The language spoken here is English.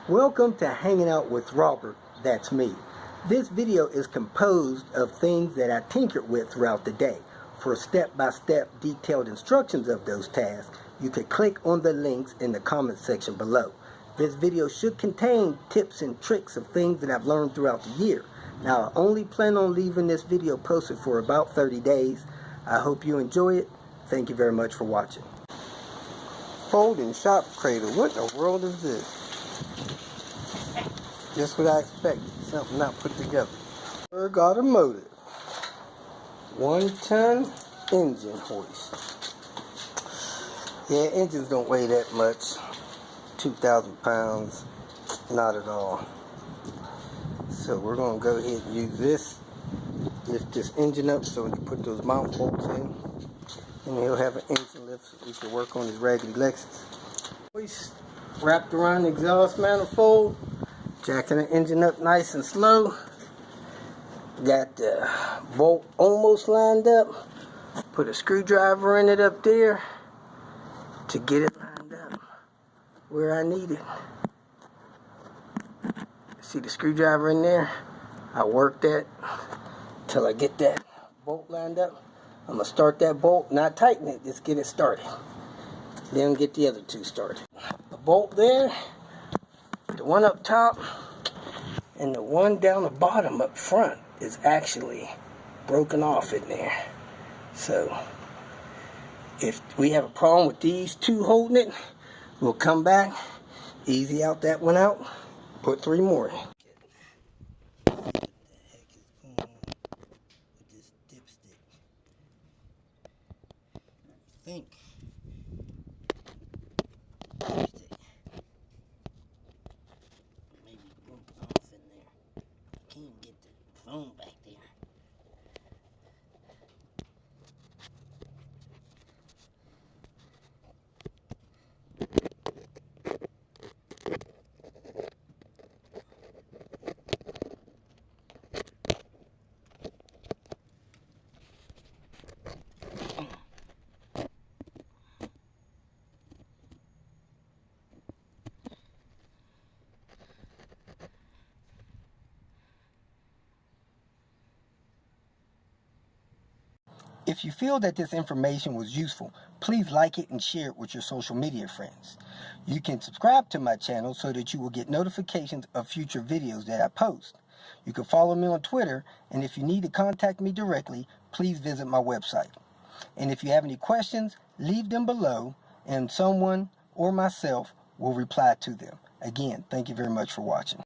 Welcome to Hanging Out with Robert, that's me. This video is composed of things that I tinkered with throughout the day. For step-by-step detailed instructions of those tasks, you can click on the links in the comment section below. This video should contain tips and tricks of things that I've learned throughout the year. Now, I only plan on leaving this video posted for about 30 days. I hope you enjoy it. Thank you very much for watching. Folding shop cradle. What in the world is this? Just what I expected. Something not put together. HOWR Automotive. 1-ton engine hoist. Yeah, engines don't weigh that much. 2,000 pounds. Not at all. So we're going to go ahead and use this. Lift this engine up so we can put those mount bolts in. And he'll have an engine lift so we can work on his raggedy Lexus. Hoist wrapped around the exhaust manifold. Jacking the engine up nice and slow. Got the bolt almost lined up. Put a screwdriver in it up there to get it lined up where I need it. See the screwdriver in there? I work that till I get that bolt lined up. I'm going to start that bolt, not tighten it, just get it started. Then get the other two started. The bolt there, the one up top, and the one down the bottom up front is actually broken off in there. So, if we have a problem with these two holding it, we'll come back, easy out that one out, put 3 more in. Think. Maybe broke off in there. I can't get the phone back there. If you feel that this information was useful, please like it and share it with your social media friends. You can subscribe to my channel so that you will get notifications of future videos that I post. You can follow me on Twitter, and if you need to contact me directly, please visit my website. And if you have any questions, leave them below, and someone or myself will reply to them. Again, thank you very much for watching.